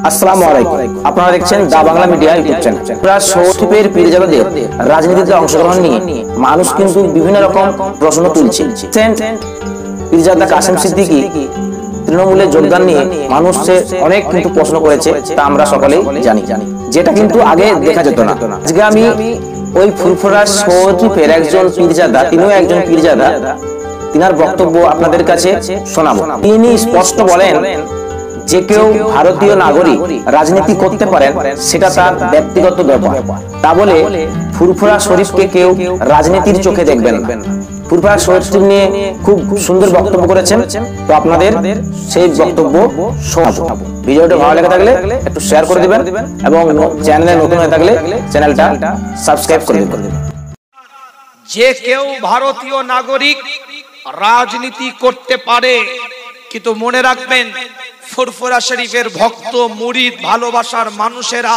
আসসালামু আলাইকুম। আপনারা দেখছেন দা বাংলা মিডিয়া ইউটিউব চ্যানেল। সৌরদ্বীপের পীরজাদাদের রাজনীতিতে অংশগ্রহণ নিয়ে মানুষ কিন্তু বিভিন্ন রকম প্রশ্ন তুলছে। পীরজাদা কাসেম সিদ্দিকী তৃণমূলে যোগদান নিয়ে মানুষ অনেক কিন্তু প্রশ্ন করেছে, তা আমরা সকলেই জানি, যেটা কিন্তু আগে দেখা যেত না। আজকে আমি ওই ফুরফুরা সৌরদ্বীপের একজন পীরজাদা, তিনিও একজন পীরজাদা, তিনার বক্তব্য আপনাদের কাছে শোনাবো। তিনি স্পষ্ট বলেন যে কেউ ভারতীয় নাগরিক রাজনীতি করতে পারেন, সেটা তার ব্যক্তিগত ব্যাপার। তা বলে ফুরফুরা শরীফকে কেউ রাজনীতির চোখে দেখবেন না। ফুরফুরা শরীফ নিয়ে খুব সুন্দর বক্তব্য করেছেন, তো আপনাদের সেই বক্তব্য শোনাবো। ভিডিওটা ভালো লেগে থাকলে একটু শেয়ার করে দিবেন এবং চ্যানেলে নতুন হয়ে থাকলে চ্যানেলটা সাবস্ক্রাইব করে দিবেন। যে কেউ ভারতীয় নাগরিক রাজনীতি করতে পারে, কিন্তু মনে রাখবেন ফুরফুরা শরীফের ভক্ত মুরিদ ভালোবাসার মানুষেরা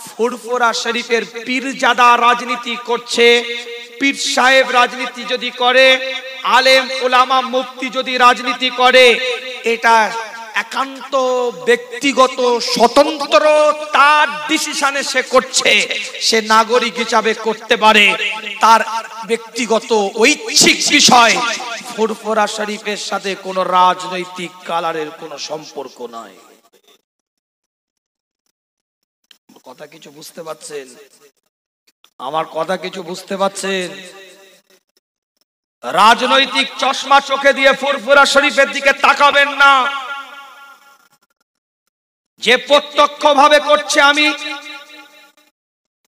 ফুরফুরা শরীফের পীরজাদা রাজনীতি করছে। পীর সাহেব রাজনীতি যদি করে, আলেম ওলামা মুফতি যদি রাজনীতি করে, এটা একান্ত ব্যক্তিগত স্বতন্ত্র তার ডিসিশনে সে করছে। সে নাগরিক হিসাবে করতে পারে, তার ব্যক্তিগত ঐচ্ছিক বিষয়। ফুরফুরা শরীফের সাথে কোনো রাজনৈতিক কালারের কোনো সম্পর্ক নাই। কথা কিছু বুঝতে পারছেন? আমার কথা কিছু বুঝতে পারছেন? রাজনৈতিক চশমা চোখে দিয়ে ফুরফুরা শরীফের দিকে তাকাবেন না। যে প্রত্যক্ষ ভাবে করছে আমি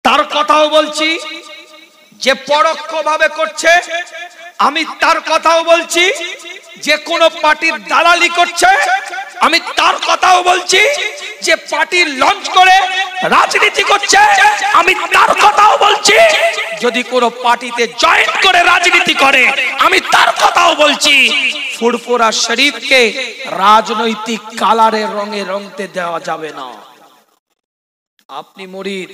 তার কথাও বলছি, যে পরোক্ষ ভাবে করছে আমি তার কথাও বলছি, যে কোন পার্টির দালালি করছে আমি তার কথাও বলছি, যে পার্টি লঞ্চ করে রাজনীতি করছে আমি তার কথাও বলছি, যদি কোন পার্টিতে জয়েন করে রাজনীতি করে আমি তার কথাও বলছি। ফুরফুরা শরীফকে রাজনৈতিক কালারের রঙে রঙতে দেওয়া যাবে না। আপনি মুরিদ,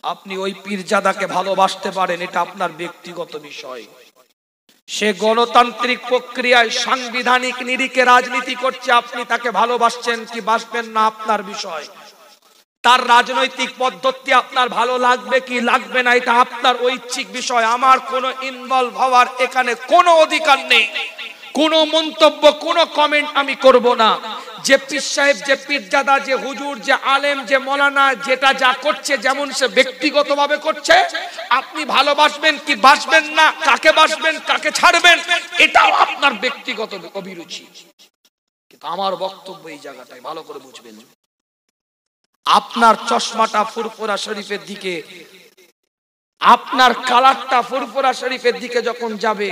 আপনি ওই পীরজাদাকে ভালোবাসতে পারেন, এটা আপনার ব্যক্তিগত বিষয়। সে গণতান্ত্রিক প্রক্রিয়ায় সাংবিধানিক নিরিখে রাজনীতি করছে, আপনি তাকে ভালোবাসছেন কি বাসবেন না আপনার বিষয়। তার রাজনৈতিক পদ্ধতি আপনার ভালো লাগবে কি লাগবে না এটা আপনার ঐচ্ছিক বিষয়। আমার কোনো ইনভলভ হওয়ার এখানে কোনো অধিকার নেই। কোনো মন্তব্য, কোনো কমেন্ট আমি করব না। যে পীর সাহেব, যে পীরজাদা, যে হুজুর, যে আলেম, যে মৌলানা যেটা যা করছে, যেমন সে ব্যক্তিগতভাবে করছে, আপনি ভালোবাসবেন কি বাসবেন না, কাকে বাসবেন কাকে ছাড়বেন এটাও আপনার ব্যক্তিগত অভিরুচি। কিন্তু আমার বক্তব্য এই জায়গাটায় ভালো করে বুঝবেন। আপনার চশমাটা ফুরফুরা শরীফের দিকে, আপনার কালারটা ফুরফুরা শরীফের দিকে যখন যাবে,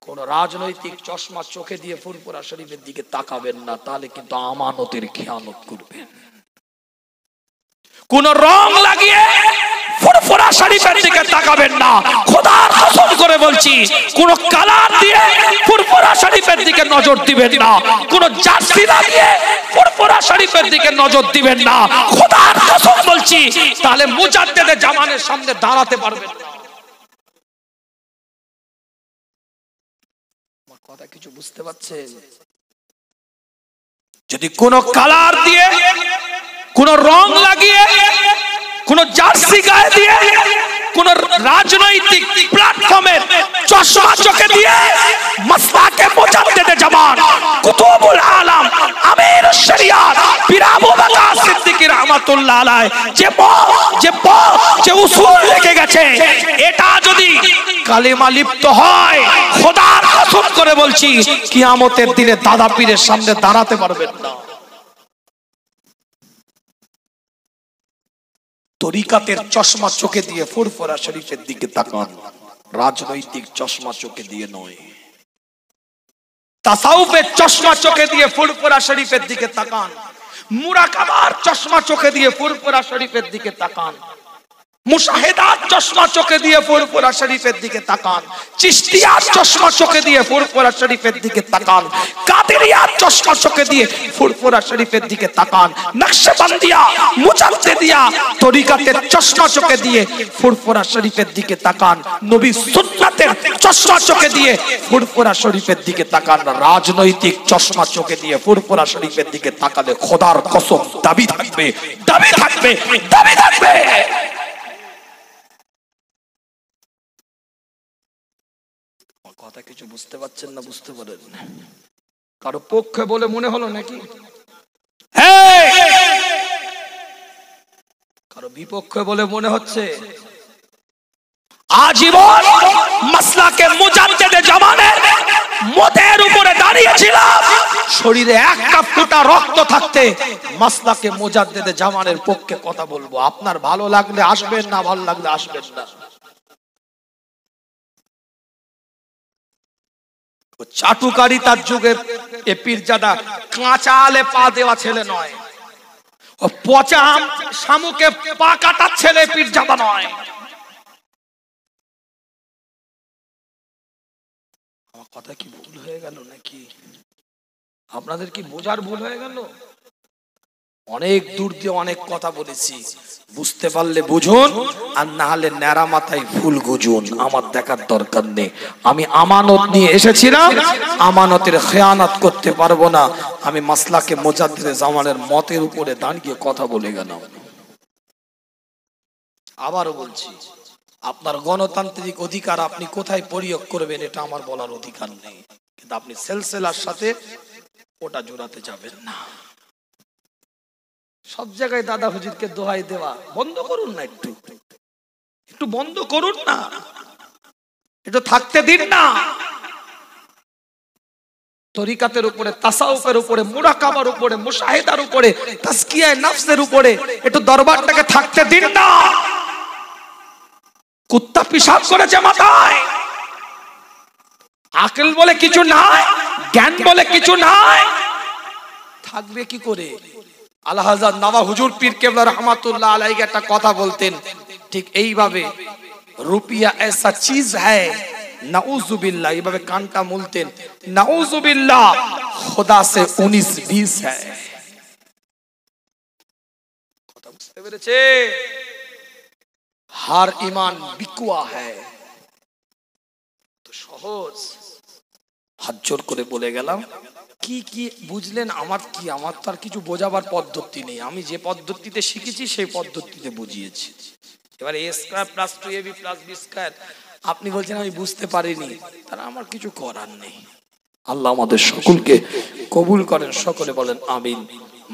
কোন রাজনৈতিক চশমা চোখে দিয়ে ফুরফুরা শরীফের দিকে তাকাবেন না, তাহলে কিন্তু আমানতের খেয়ানত করবেন। কোন রং লাগিয়ে ফুরফুরা শরীফের দিকে তাকাবেন না, খোদার কসম করে বলছি। কোন কালার দিয়ে ফুরফুরা শরীফের দিকে নজর দিবেন না, কোন জার্সি লাগিয়ে ফুরফুরা শরীফের দিকে নজর দিবেন না, খোদার কসম বলছি। তাহলে মুজাদ্দেদে জামানের সামনে দাঁড়াতে পারবেন না। কথা কিছু বুঝতে পারছেন? যদি কোন কালার দিয়ে, কোন রং লাগিয়ে, কোন জার্সি গায়ে দিয়ে, কোন রাজনৈতিক প্ল্যাটফর্মের চশমা চোখে দিয়ে মাসলাকে মুজাদ্দেদে জামান কুতুবুল আলম আমির শরিয়াত পীর আবু বকর সিদ্দিকী রাহমাতুল্লাহ আলাইহি যে উসুল রেখে গেছে, এটা যদি কালেমা লিপ্ত হয়, খোদার কসম করে বলছি কিয়ামতের দিনে দাদা পীরের সামনে দাঁড়াতে পারবেন না। তরিকাতের চশমা চোখে দিয়ে ফুরফুরা শরীফের দিকে তাকান, রাজনৈতিক চশমা চোখে দিয়ে নয়। তাসাউফের চশমা চোখে দিয়ে ফুরফুরা শরীফের দিকে তাকান, মুরাকাবার চশমা চোখে দিয়ে ফুরফুরা শরীফের দিকে তাকান, মুশাহেদার কাদরিয়ার চশমা চোখে দিয়ে ফুরফুরা শরীফের দিকে তাকান, চিশতিয়ার চশমা চোখে দিয়ে ফুরফুরা শরীফের দিকে তাকান, কাদরিয়ার চশমা চোখে দিয়ে ফুরফুরা শরীফের দিকে তাকান, নকশবন্দিয়া মুজাদ্দিদিয়া তরিকাতের চশমা চোখে দিয়ে ফুরফুরা শরীফের দিকে তাকান, নবী সুন্নাতের চশমা চোখে দিয়ে ফুরফুরা শরীফের দিকে তাকান, রাজনৈতিক চশমা চোখে দিয়ে ফুরফুরা শরীফের দিকে তাকালে খোদার কসম দাবি থাকবে, দাবি থাকবে, দাবি থাকবে। কথা কিছু বুঝতে পারছেন না? বুঝতে পারেন কারো পক্ষে বলে মনে হলো নাকি? কারো বিপক্ষে বলে মনে হচ্ছে? আজীবন মাসলাকে মুজাদ্দিদে জামানের মতের উপরে দাঁড়িয়েছিলাম, শরীরে একটা ফোঁটা রক্ত থাকতে মাসলাকে মুজাদ্দিদে জামানের পক্ষে কথা বলবো। আপনার ভালো লাগলে আসবেন, না ভালো লাগলে আসবেন না। চাটুকারি তার যুগের এ পীরজাদা কাঁচা আলে পা দেওয়া ছেলে নয়, ও পচা শামুকে পা কাটার ছেলে পীরজাদা নয়। আমার কথা কি ভুল হয়ে গেল নাকি? আপনাদের কি বোঝার ভুল হয়ে গেল? অনেক দূর দিয়ে অনেক কথা বলেছি, বুঝতে পারলে বুঝুন, আর না হলে ন্যাড়া মাথায় ফুল গুজুন। আমার দেখার দরকার নেই। আমি আমানত নিয়ে এসেছিলাম, আমানতের খেয়ানত করতে পারবো না। আমি মাসলাকে মুজাদ্দিদে জামানের মতের উপরে দাঁড়িয়ে কথা বলে গেলাম। আবারও বলছি, আপনার গণতান্ত্রিক অধিকার আপনি কোথায় প্রয়োগ করবেন এটা আমার বলার অধিকার নেই, কিন্তু আপনি সেলসেলার সাথে ওটা জোড়াতে যাবেন না। সব জায়গায় দাদা হুজুরকে দোহাই দেওয়া বন্ধ করুন না, একটু একটু বন্ধ করুন না, একটু থাকতে দিন না। তরিকাতের উপরে, তাসাউফের উপরে, মুরাকাবার উপরে, মুশাহিদার উপরে, তাজকিয়ায়ে নফসের উপরে একটু দরবারটাকে থাকতে দিন না। কুত্তা পিশাব করেছে মাথায়, আকল বলে কিছু নাই, জ্ঞান বলে কিছু নাই, থাকবে কি করে? আল্লাহ হযরত নওয়া হুজুর পীর কেবলা রহমাতুল্লাহ আলাইহি একটা কথা বলতেন, ঠিক এইভাবে, রুপিয়া ऐसा चीज है नाउजुबिल्लाह, এইভাবে কানটা মুলতেন, नाउजुबिल्लाह खुदा से 19-20 है। কথা বুঝতে পেরেছে? হার ঈমান বিকুয়া है। তো সহজ, হাত জোর করে বলে গেলাম। কি কি বুঝলেন? আমার কি, আমার তো আর কিছু বোঝাবার পদ্ধতি নেই। আমি যে পদ্ধতিতে শিখেছি সেই পদ্ধতিতে বুঝিয়েছি। এবার a square plus 2ab plus b square আপনি বলছেন আমি বুঝতে পারিনি, তার আমার কিছু করার নেই। আল্লাহ আমাদের সকলকে কবুল করেন, সকলে বলেন আমিন।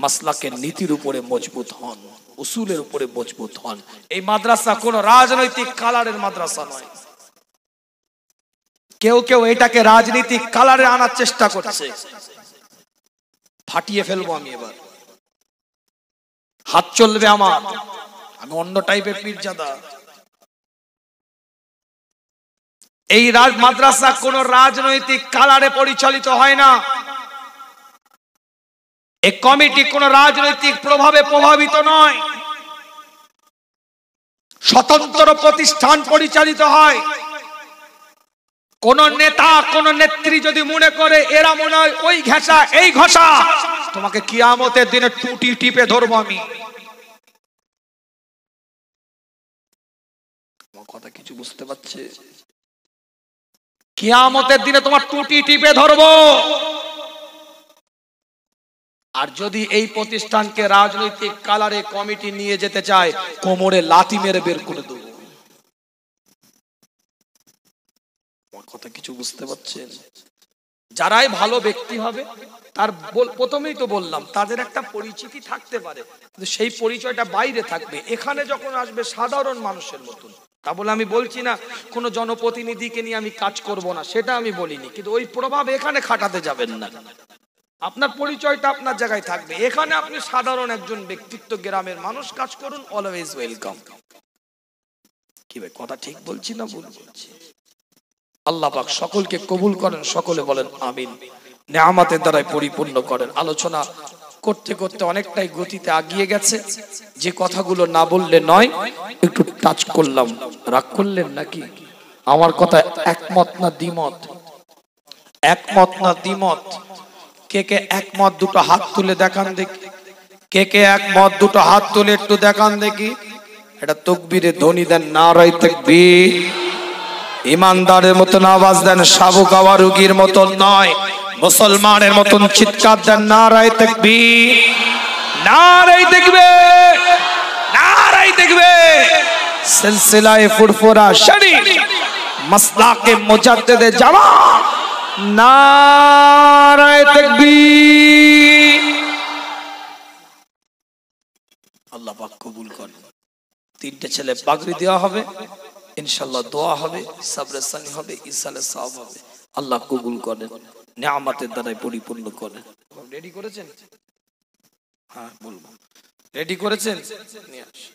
মাসলাকের নীতির উপরে মজবুত হন, উসুলের উপরে মজবুত হন। এই মাদ্রাসা কোন রাজনৈতিক কালারের মাদ্রাসা নয়। কেউ কেউ এটাকে রাজনৈতিক কালারে আনার চেষ্টা করছে, ফাটিয়ে ফেলবো আমি। এবার হাত চলবে আমার, আমি অন্য টাইপের পীরজাদা। এই মাদ্রাসা কোন রাজনৈতিক কালারে পরিচালিত হয় না। এই কমিটি কোন রাজনৈতিক প্রভাবে প্রভাবিত নয়। স্বতন্ত্র প্রতিষ্ঠান পরিচালিত হয়। কোন নেতা, কোন নেত্রী যদি মনে করে এরা মনে হয় ওই ঘেঁষা এই ঘষা, তোমাকে কিয়ামতের দিনে টুটি টিপে ধরবো আমি। আমার কথা কিছু বুঝতে পারছে? কিয়ামতের দিনে তোমার টুটি টিপে ধরবো। আর যদি এই প্রতিষ্ঠানকে রাজনৈতিক কালারে কমিটি নিয়ে যেতে চায়, কোমরে লাথি মেরে বের করে দেবো। কথা কিছু বুঝতে পারছেন? যারাই ভালো ব্যক্তি হবে, তার প্রথমেই তো বললাম তাদের একটা পরিচিতি থাকতে পারে, কিন্তু সেই পরিচয়টা বাইরে থাকবে। এখানে যখন আসবে সাধারণ মানুষের মতন, তা বলে আমি বলছি না কোন জনপ্রতিনিধিকে নিয়ে আমি কাজ করব না, সেটা আমি বলিনি, কিন্তু ওই প্রভাব এখানে খাটাতে যাবেন না। আপনার পরিচয়টা আপনার জায়গায় থাকবে। এখানে আপনি সাধারণ একজন ব্যক্তিত্ব, গ্রামের মানুষ, কাজ করুন, অলওয়েজ ওয়েলকাম। কি ভাই, কথা ঠিক বলছি না ভুল বলছি? আল্লাহ পাক সকলকে কবুল করেন, সকলে বলেন আমিন। নেয়ামতের দ্বারাই পরিপূর্ণ করেন। আলোচনা করতে করতে অনেকটাই গতিতে আগিয়ে গেছে। যে কথাগুলো না বললে নয় একটু টাচ করলাম, রাগ করলেন নাকি? আমার কথা একমত না দ্বিমত? একমত না দ্বিমত? কে কে একমত দুটো হাত তুলে দেখান দেখি। কে কে একমত দুটো হাত তুলে একটু দেখান দেখি। এটা তাকবীরে ধ্বনি দেন, নারায়ে তাকবীর। ইমানদারের মতন আওয়াজ দেন, সাবু গাওয়া রোগীর মতন নয়, মুসলমানের মতন চিৎকার দেন, নারায়ে তাকবীর, নারায়ে তাকবীর, নারায়ে তাকবীর। সিলসিলায়ে ফুরফুরা শরীফ মাসলাকে মুজাদ্দিদে জামান, নারায়ে তাকবীর। আল্লাহ পাক কবুল করেন। তিনটে ছেলে পাগড়ি দেওয়া হবে, ইনশাআল্লাহ দোয়া হবে, সাবরে সানি হবে, ইসালে সওয়াব হবে। আল্লাহ কবুল করেন, নিয়ামতের দ্বারাই পরিপূর্ণ করেন। রেডি করেছেন? হ্যাঁ বলবো, রেডি করেছেন? নিয়ে আসুন।